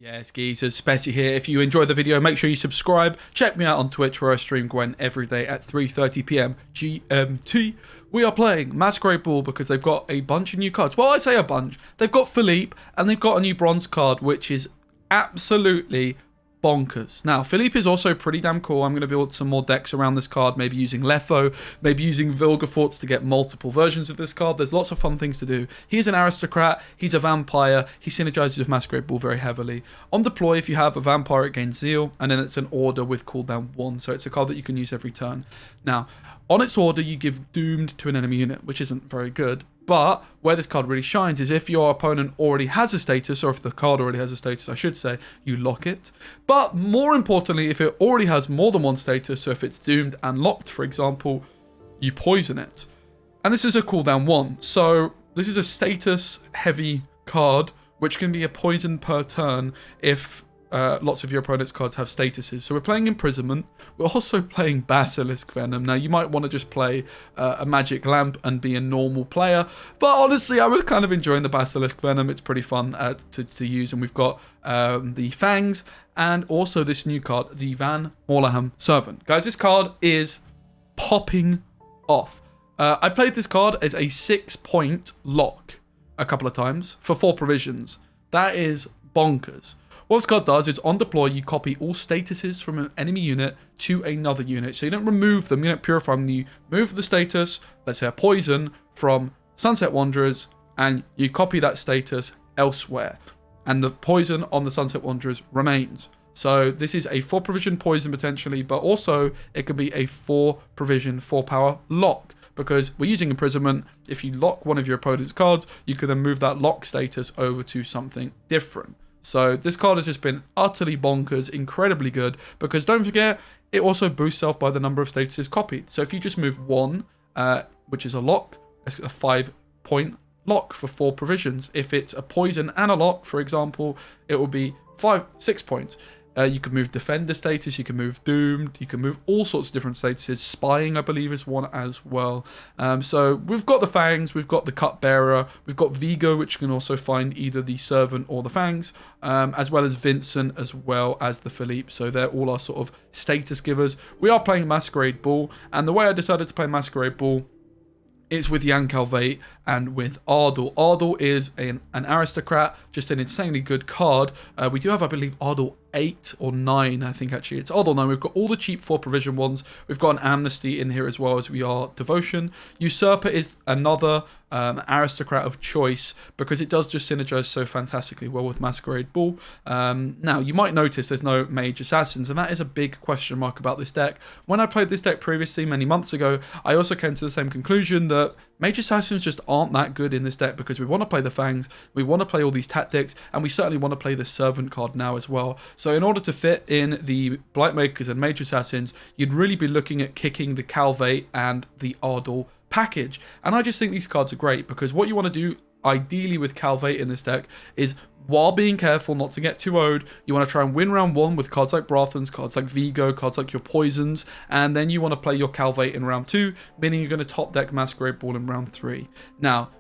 Yes, geezers, Specie here. If you enjoyed the video, make sure you subscribe. Check me out on Twitch where I stream Gwent every day at 3:30 PM GMT. We are playing Masquerade Ball because they've got a bunch of new cards. Well, I say a bunch. They've got Philippe and they've got a new bronze card, which is absolutely bonkers. Now, Philippe is also pretty damn cool. I'm going to build some more decks around this card, maybe using Letho, maybe using Vilgefortz to get multiple versions of this card. There's lots of fun things to do. He's an aristocrat, he's a vampire, he synergizes with Masquerade Ball very heavily. On deploy, if you have a vampire, it gains Zeal, and then it's an order with cooldown 1, so it's a card that you can use every turn. Now, on its order, you give Doomed to an enemy unit, which isn't very good. But where this card really shines is if your opponent already has a status, or if the card already has a status, I should say, you lock it. But more importantly, if it already has more than one status, so if it's doomed and locked, for example, you poison it. And this is a cooldown 1. So this is a status-heavy card, which can be a poison per turn if lots of your opponent's cards have statuses. So we're playing Imprisonment. We're also playing Basilisk Venom. Now, you might want to just play a Magic Lamp and be a normal player. But honestly, I was kind of enjoying the Basilisk Venom. It's pretty fun to use. And we've got the Fangs and also this new card, the Van Morleham Servant. Guys, this card is popping off. I played this card as a 6-point lock a couple of times for 4 provisions. That is bonkers. What this card does is on deploy, you copy all statuses from an enemy unit to another unit. So you don't remove them, you don't purify them, you move the status, let's say a poison, from Sunset Wanderers, and you copy that status elsewhere. And the poison on the Sunset Wanderers remains. So this is a 4 provision poison potentially, but also it could be a 4 provision 4 power lock. Because we're using Imprisonment, if you lock one of your opponent's cards, you can then move that lock status over to something different. So this card has just been utterly bonkers, incredibly good, because don't forget, it also boosts self by the number of statuses copied. So if you just move 1, which is a lock, it's a 5-point lock for 4 provisions. If it's a poison and a lock, for example, it will be 6 points. You can move Defender status, you can move Doomed, you can move all sorts of different statuses. Spying, I believe, is one as well. So we've got the Fangs, we've got the Cupbearer, we've got Vigo, which can also find either the Servant or the Fangs, as well as Vincent, as well as the Philippe. So they're all our sort of status givers. We are playing Masquerade Ball, and the way I decided to play Masquerade Ball is with Jan Calvate and with Ardal. Ardal is an aristocrat, just an insanely good card. We do have, I believe, Ardal 8 or 9, I think actually. It's Ardal 9. We've got all the cheap 4 provision ones. We've got an Amnesty in here as well as we are Devotion. Usurper is another aristocrat of choice because it does just synergize so fantastically well with Masquerade Ball. Now, you might notice there's no Mage Assassins, and that is a big question mark about this deck. When I played this deck previously, many months ago, I also came to the same conclusion that Mage Assassins just aren't that good in this deck because we want to play the Fangs, we want to play all these tactics, and we certainly want to play the Servant card now as well. So in order to fit in the Blightmakers and Mage Assassins, you'd really be looking at kicking the Calvate and the Ardal package. And I just think these cards are great because what you want to do ideally with Calvate in this deck is, while being careful not to get too owed, you want to try and win round 1 with cards like Brothans, cards like Vigo, cards like your Poisons, and then you want to play your Calvate in round 2, meaning you're going to top deck Masquerade Ball in round 3. Now,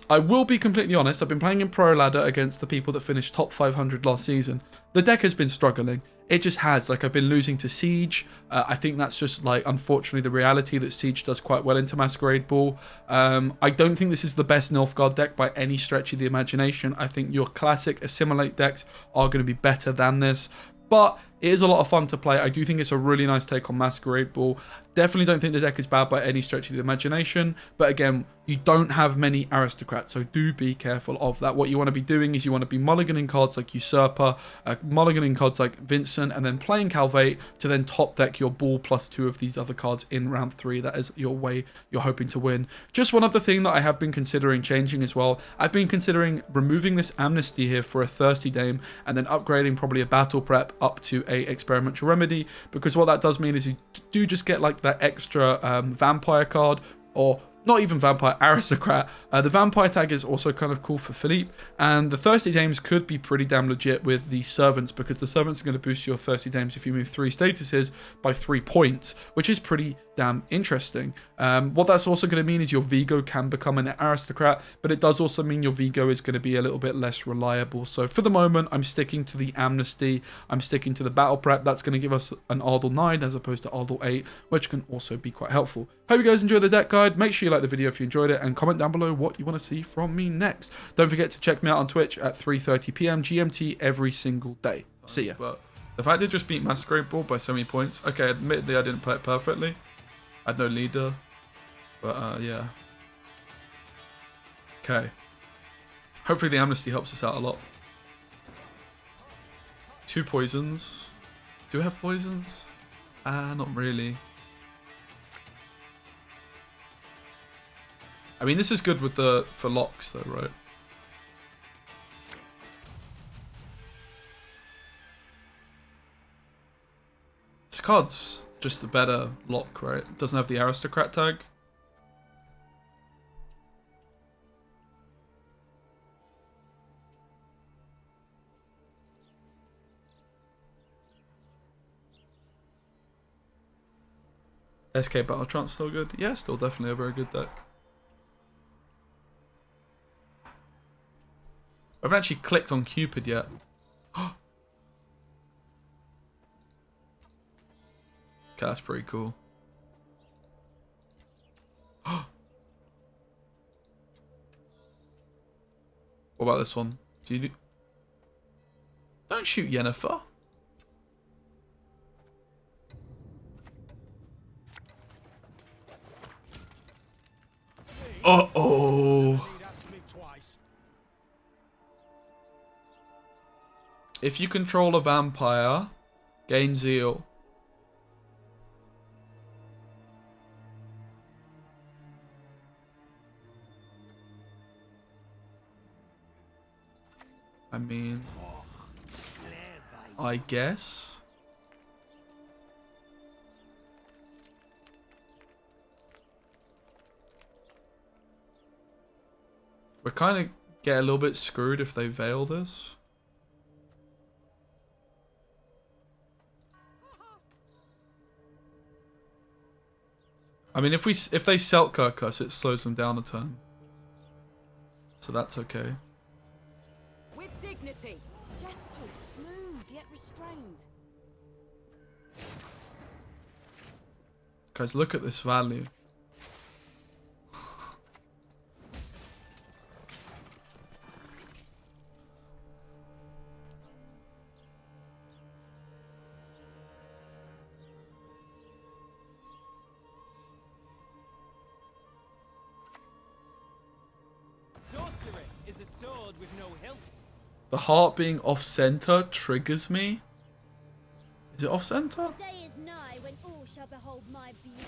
I will be completely honest, I've been playing in Pro Ladder against the people that finished top 500 last season. The deck has been struggling. It just has. Like, I've been losing to Siege. I think that's just, like, unfortunately the reality that Siege does quite well into Masquerade Ball. I don't think this is the best Nilfgaard deck by any stretch of the imagination. I think your classic Assimilate decks are going to be better than this. But it is a lot of fun to play. I do think it's a really nice take on Masquerade Ball. Definitely don't think the deck is bad by any stretch of the imagination. But again, you don't have many aristocrats, so do be careful of that. What you want to be doing is you want to be mulliganing cards like Usurper, mulliganing cards like Vincent, and then playing Calvate to then top deck your Ball plus 2 of these other cards in round 3. That is your way you're hoping to win. Just one other thing that I have been considering changing as well. I've been considering removing this Amnesty here for a Thirsty Dame and then upgrading probably a Battle Prep up to a Experimental Remedy, because what that does mean is you do just get like that extra vampire card, or not even vampire, aristocrat. The vampire tag is also kind of cool for Philippe, and the thirsty dames could be pretty damn legit with the servants, because the servants are going to boost your thirsty dames if you move 3 statuses by 3 points, which is pretty damn interesting. What that's also going to mean is your Vigo can become an aristocrat, but it does also mean your Vigo is going to be a little bit less reliable. So for the moment, I'm sticking to the amnesty, I'm sticking to the battle prep. That's going to give us an Ardle 9 as opposed to Ardle 8, which can also be quite helpful. Hope you guys enjoyed the deck guide. Make sure you like the video if you enjoyed it, and comment down below what you want to see from me next. Don't forget to check me out on Twitch at 3:30 PM GMT every single day. See ya. But the fact they just beat Masquerade Ball by so many points. Okay, admittedly I didn't play it perfectly. I had no leader. But yeah. Okay. Hopefully the amnesty helps us out a lot. 2 poisons. Do we have poisons? Not really. I mean, this is good with for locks though, right? This card's just a better lock, right? It doesn't have the aristocrat tag. SK Battle Trance still good? Yeah, still definitely a very good deck. I haven't actually clicked on Cupid yet. Okay, that's pretty cool. What about this one? Don't shoot Yennefer. Uh-oh. If you control a vampire, gain zeal. I mean, I guess. We kind of get a little bit screwed if they veil this. I mean, if they Selkirk us, it slows them down a turn. So that's okay. With dignity, gesture smooth yet restrained. Guys, look at this value. Sorcery is a sword with no hilt. The heart being off-center triggers me. Is it off-center? The day is nigh when all shall behold my beauty.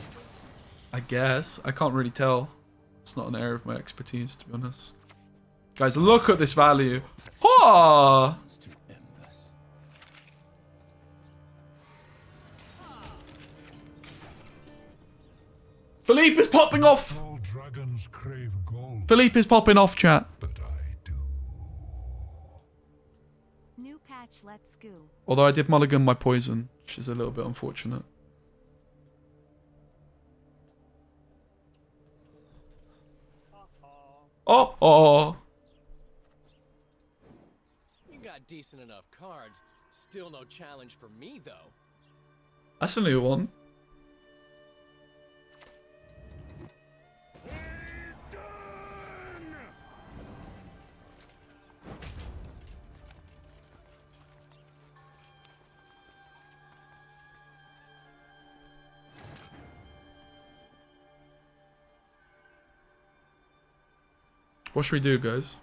I guess. I can't really tell. It's not an area of my expertise, to be honest. Guys, look at this value. Ah! Philippe is popping off! All dragons crave gold, Philippe is popping off, chat. but I do. New patch, let's go. Although I did mulligan my poison, which is a little bit unfortunate. Oh! You got decent enough cards. Still no challenge for me, though. That's a new one. What should we do, guys?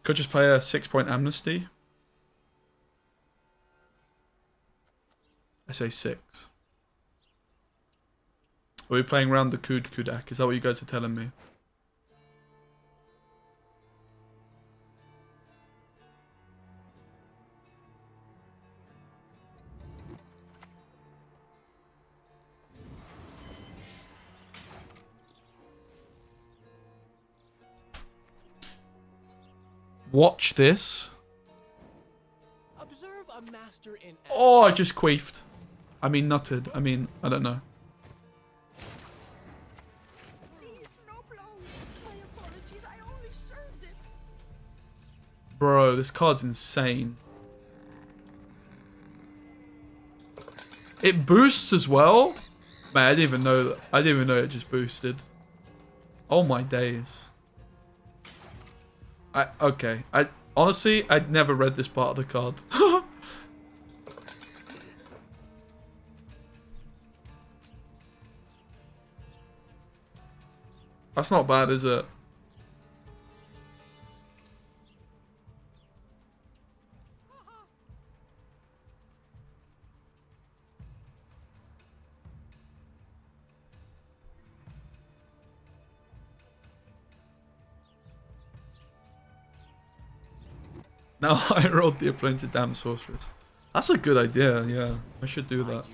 Could just play a 6-point amnesty. I say 6. Are we playing around the Kudak? Is that what you guys are telling me? Watch this. Observe a master in Oh, I just queefed. I mean, nutted. I mean, I don't know. Please, no blows. My apologies. I only served it. Bro, this card's insane. It boosts as well? Man, I didn't even know that. I didn't even know it just boosted. Oh my days. Okay. Honestly, I'd never read this part of the card. That's not bad, is it? Now I rolled the appointed damn sorceress. That's a good idea, yeah. I should do that.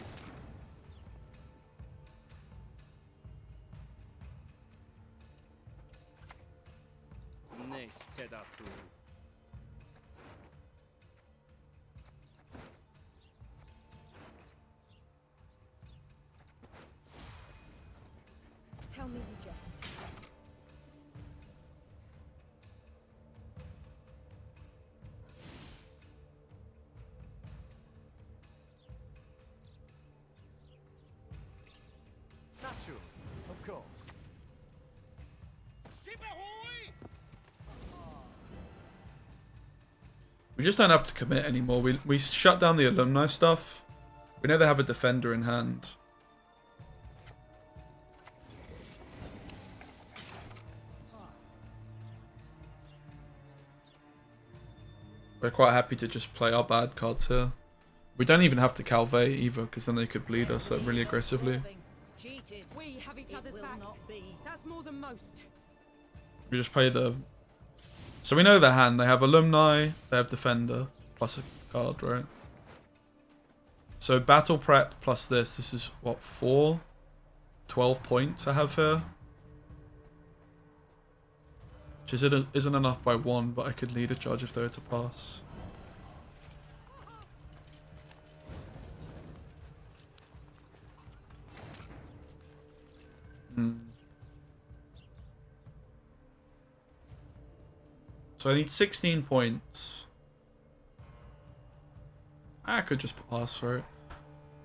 Tell me the jest. Natural, of course. We just don't have to commit anymore. We shut down the alumni stuff. We know they have a defender in hand. We're quite happy to just play our bad cards here. We don't even have to Calvé either, because then they could bleed us really aggressively. Cheated. We have each other's backs. That's more than most. We just play the... So we know their hand. They have alumni, they have defender, plus a card, right? So battle prep plus this is what, 4? 12 points I have here. Which isn't enough by 1, but I could lead a charge if they were to pass. So I need 16 points. I could just pass for it.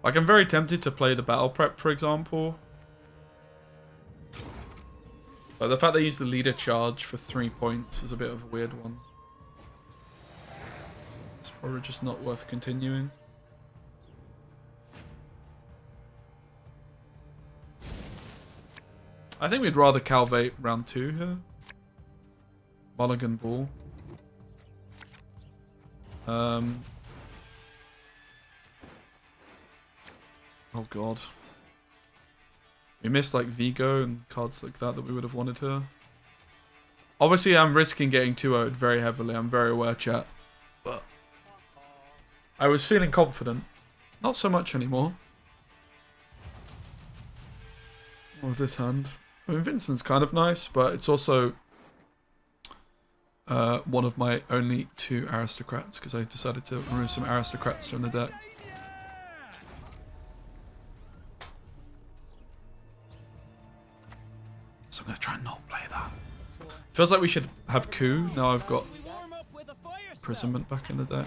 Like, I'm very tempted to play the battle prep, for example. But the fact they use the leader charge for 3 points is a bit of a weird one. It's probably just not worth continuing. I think we'd rather Calvate round 2 here. Mulligan Ball. Oh god. We missed like Vigo and cards like that we would have wanted here. Obviously I'm risking getting 2-0'd very heavily, I'm very aware, chat. But I was feeling confident. Not so much anymore. With this hand. I mean, Vincent's kind of nice, but it's also one of my only 2 aristocrats, because I decided to remove some aristocrats from the deck. So I'm going to try and not play that. Feels like we should have coup, now I've got imprisonment back in the deck.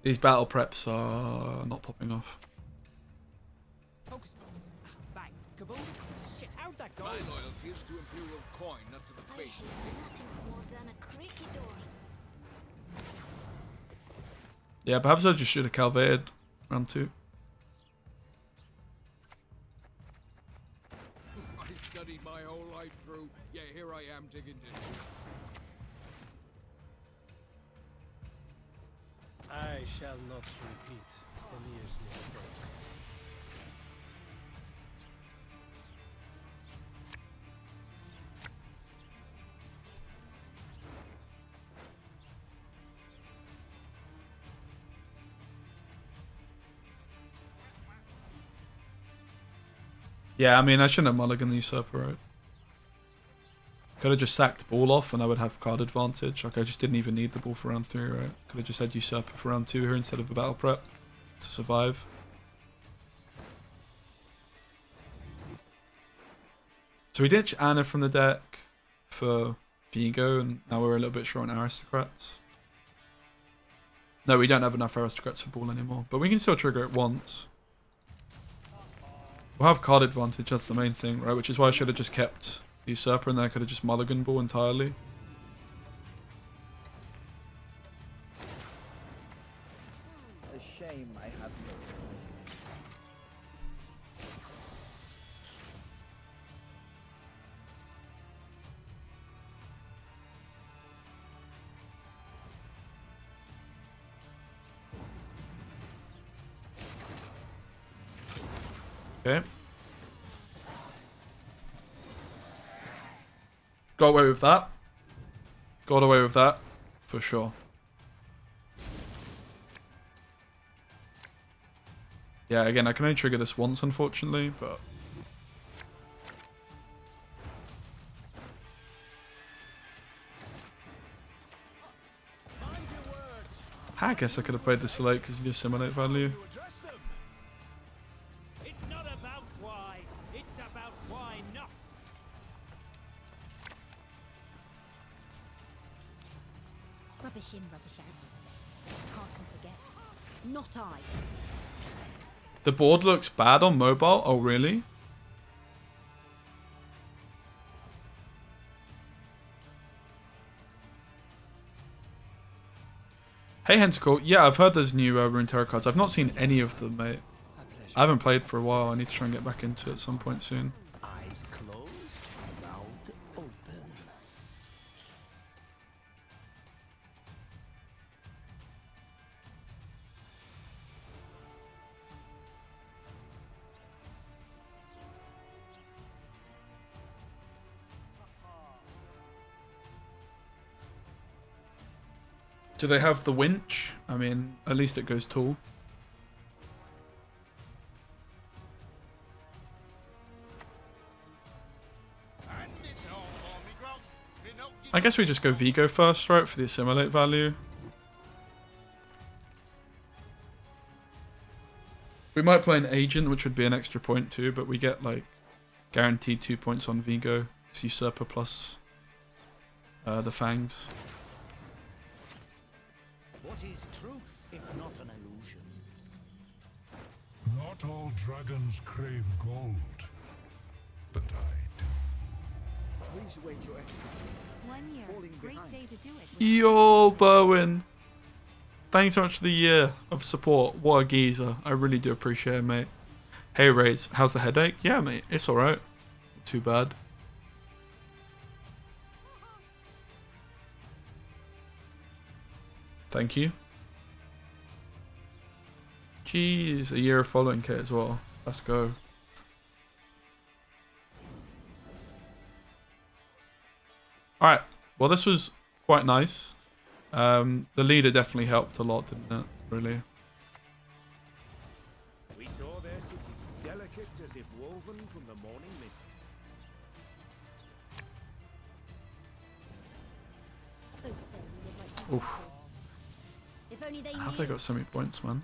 These battle preps are not popping off. Bang, kaboom. Shit, how'd that go? My loyalty is to Imperial coin, not to the face. Nothing more than a creaky door. Yeah, perhaps I just should have Calvated round 2. I studied my whole life through. Yeah, here I am digging into it. I shall not repeat Emir's mistakes. Yeah, I mean, I shouldn't have mulliganed the usurper, right? Could have just sacked ball off and I would have card advantage. Like, I just didn't even need the ball for round 3, right? Could have just had usurper for round 2 here instead of a battle prep to survive. So we ditched Anna from the deck for Vigo, and now we're a little bit short on aristocrats. No, we don't have enough aristocrats for ball anymore, but we can still trigger it once. We'll have card advantage, that's the main thing, right? Which is why I should have just kept the usurper, and then I could have just mulligan ball entirely. A shame I have no choice. Okay. Got away with that. Got away with that, for sure. Yeah, again, I can only trigger this once, unfortunately, but... I guess I could have played this late because you assimilate value. It's not about why, it's about why not. Rubbish in, rubbish out, I say. Pass and forget. Not I. The board looks bad on mobile? Oh, really? Hey, Hentacle. Yeah, I've heard there's new Rune Tarot cards. I've not seen any of them, mate. I haven't played for a while. I need to try and get back into it at some point soon. Eyes closed, mouth open. Do they have the winch? I mean, at least it goes tall. I guess we just go Vigo first, right, for the assimilate value. We might play an agent, which would be an extra point too, but we get like guaranteed 2 points on Vigo. It's usurper plus the fangs. What is truth if not an illusion? Not all dragons crave gold, but I do. Please wait, Your Excellency. 1 year. Falling Great behind. day to do it. Yo, Bowen. Thanks so much for the year of support. What a geezer. I really do appreciate it, mate. Hey, Raze. How's the headache? Yeah, mate. It's alright. Not too bad. Thank you. Jeez, a year of following Kit as well. Let's go. Alright, well this was quite nice. The leader definitely helped a lot, didn't it? Really. We saw their cities, delicate as if woven from the morning mist. Folks say we live like Oof. principals. If only they How have knew. they got so many points, man?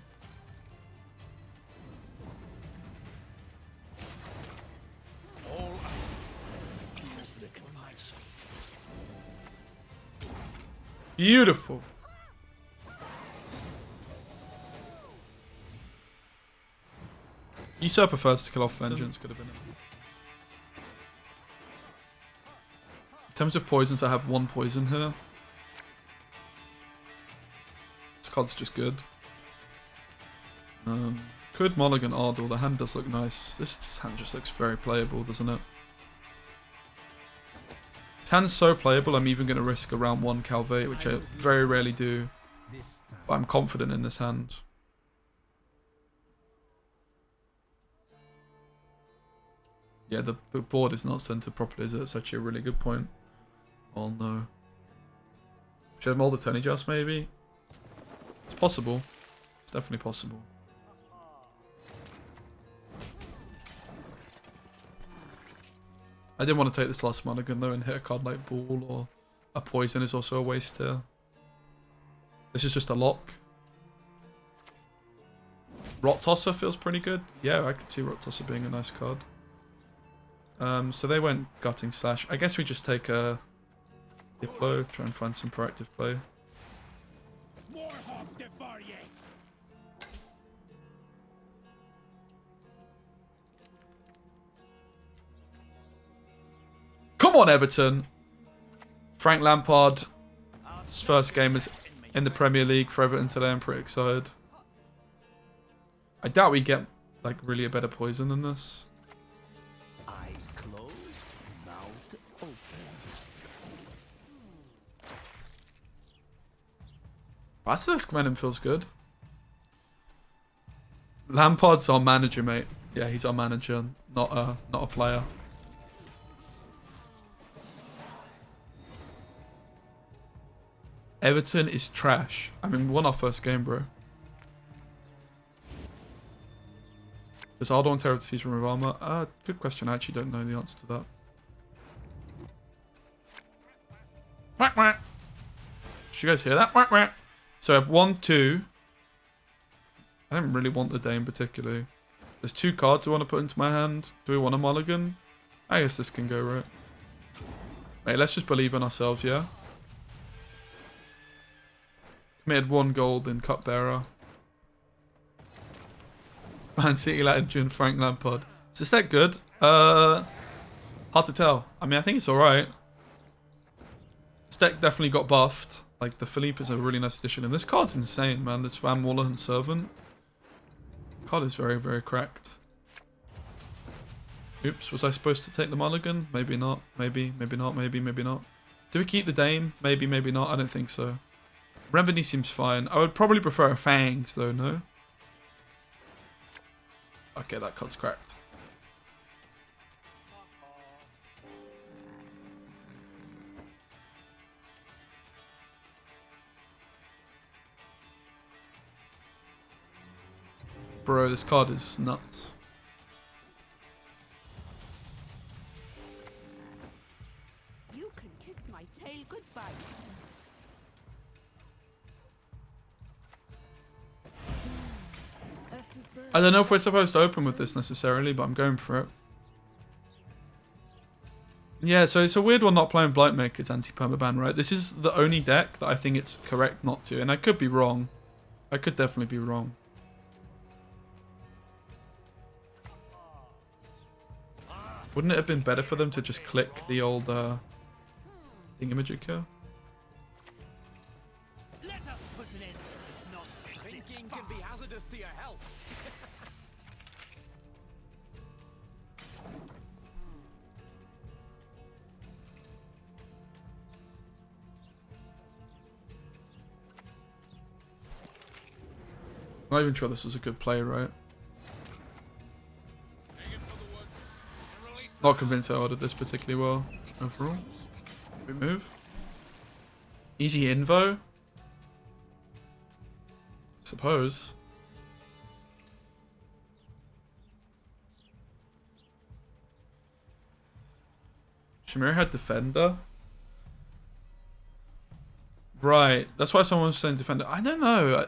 Beautiful. Usurper first to kill off Vengeance could have been it. In terms of poisons, I have 1 poison here. This card's just good. Could mulligan Ardor. The hand does look nice. This hand just looks very playable, doesn't it? This hand's so playable, I'm even going to risk a round 1 Calvate, which I very rarely do. But I'm confident in this hand. Yeah, the board is not centered properly, is it? It's actually a really good point. Oh no. Should I mold the Tony Just maybe? It's possible. It's definitely possible. I didn't want to take this last mulligan though and hit a card like Ball or a Poison is also a waste here. This is just a lock. Rot Tosser feels pretty good. Yeah, I could see Rot Tosser being a nice card. So they went Gutting Slash. I guess we just take a Diplo, try and find some proactive play. Come on, Everton! Frank Lampard. His first game is in the Premier League for Everton today. I'm pretty excited. I doubt we get like really a better poison than this. Eyes closed, mouth open. Basilisk Venom feels good. Lampard's our manager, mate. Yeah, he's our manager, not a player. Everton is trash. I mean, we won our first game, bro. Does Aldo and Terror of the Seas remove armor? Good question. I actually don't know the answer to that. Whack, whack. Did you guys hear that? Whack, whack. So I have 1, 2. I don't really want the Dame particularly. There's 2 cards I want to put into my hand. Do we want a mulligan? I guess this can go right. Wait, let's just believe in ourselves, yeah? Committed 1 gold in Cupbearer. Man City legend Frank Lampard. Is this that good? Hard to tell. I mean, I think it's alright. This deck definitely got buffed. Like, the Philippe is a really nice addition. And this card's insane, man. This Van Waller Servant. Card is very, very cracked. Oops, was I supposed to take the mulligan? Maybe not. Maybe, maybe not. Maybe, maybe not. Do we keep the Dame? Maybe, maybe not. I don't think so. Remedy seems fine. I would probably prefer a Fangs, though, no? Okay, that card's cracked. Bro, this card is nuts. You can kiss my tail goodbye. I don't know if we're supposed to open with this necessarily, but I'm going for it. Yeah, so it's a weird one not playing Blightmaker's anti-permaban, right? This is the only deck that I think it's correct not to, and I could be wrong. I could definitely be wrong. Wouldn't it have been better for them to just click the old thingamajig here? Let us put an end to this nonsense. Thinking can be hazardous to your health. I'm not even sure this was a good play, right? Not convinced I ordered this particularly well overall. We move. Easy invo. Suppose. Shamir had Defender. Right, that's why someone was saying Defender. I don't know.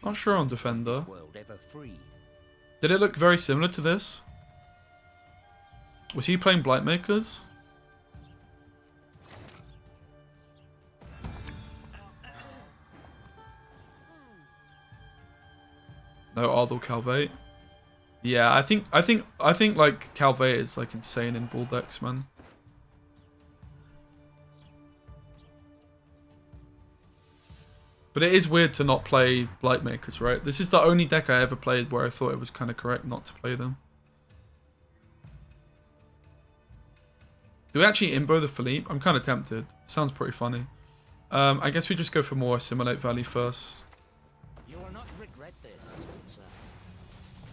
Not sure on Defender. Did it look very similar to this? Was he playing Blightmakers? No Ardell Calvate. Yeah, I think like Calvate is like insane in Bull decks, man. But it is weird to not play Blightmakers, right? This is the only deck I ever played where I thought it was kind of correct not to play them. Do we actually imbo the Philippe? I'm kind of tempted. Sounds pretty funny. I guess we just go for more Assimilate Valley first. You will not regret this, sir.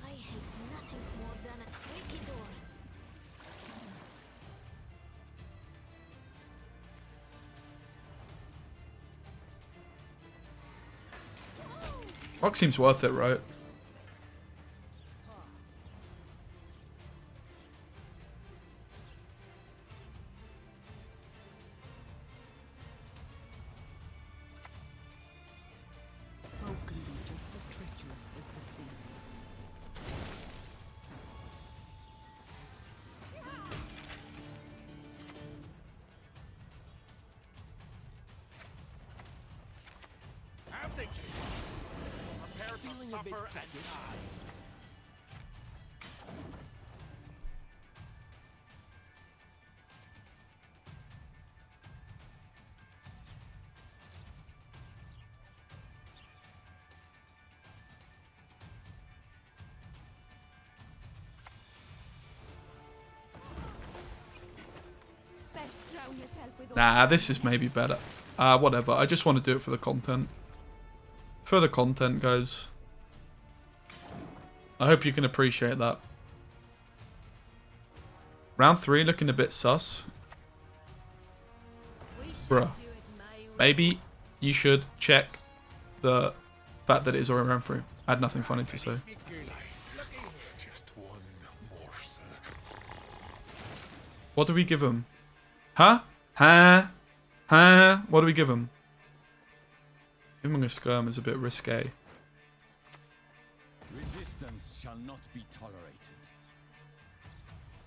I hate nothing more than a creaky door. Rock seems worth it, right? Prepare to suffer and die. Best drown yourself with Nah, this is maybe better. Whatever. I just want to do it for the content. For the content, guys. I hope you can appreciate that. Round 3 looking a bit sus. Bruh. Maybe you should check the fact that it is already round 3. I had nothing funny to say. Just one morsel. What do we give him? Huh? Huh? Huh? What do we give him? Giving him a skirm is a bit risque. Resistance shall not be tolerated.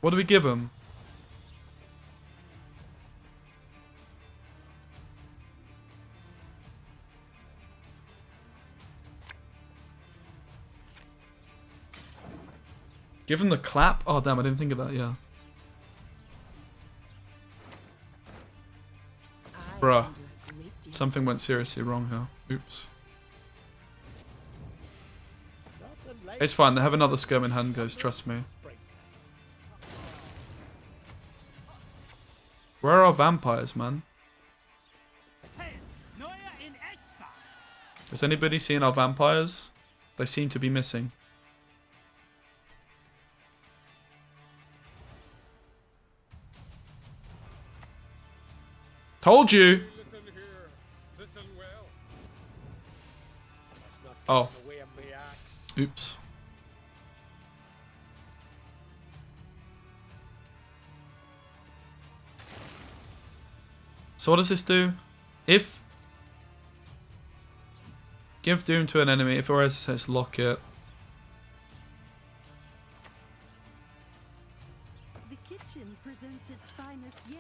What do we give him? Give him the clap? Oh damn, I didn't think of that, yeah. Bruh. Something went seriously wrong here. Oops. It's fine, they have another skirm in hand, guys, trust me. Where are our vampires, man? Has anybody seen our vampires? They seem to be missing. Told you! Listen here. Listen well. Oh. The way of my axe. Oops. So what does this do? If... Give Doom to an enemy. If it says lock it. The kitchen presents its finest yet.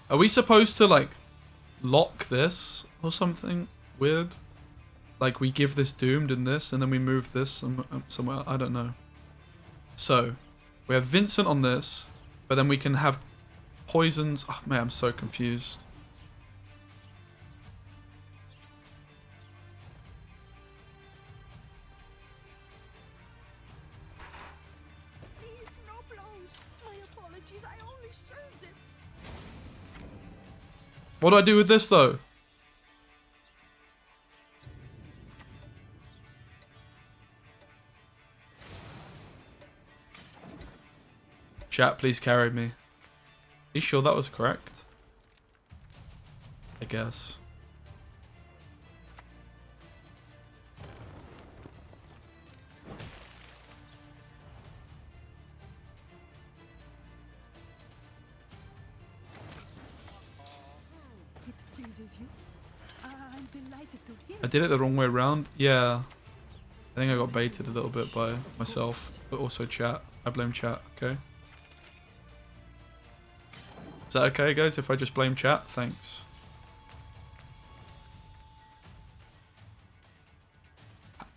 Are we supposed to, like, lock this or something weird? Like, we give this doomed in this, and then we move this somewhere. I don't know. So, we have Vincent on this, but then we can have poisons. Oh, man, I'm so confused. Please, no blows. My apologies. I only served it. What do I do with this, though? Chat, please carry me. Are you sure that was correct? I guess. It pleases you. I'm delighted to hear. I did it the wrong way around. Yeah. I think I got baited a little bit by myself, but also chat. I blame chat, okay? Is that okay, guys, if I just blame chat? Thanks.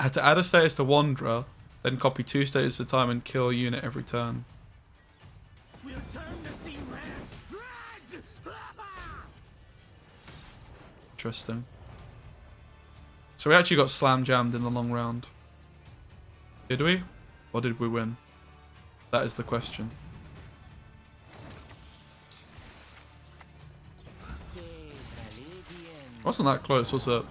I had to add a status to Wanderer, then copy 2 status at a time and kill a unit every turn. We'll turn the sea red. Red! Interesting. So we actually got slam jammed in the long round. Did we? Or did we win? That is the question. Wasn't that close, was it?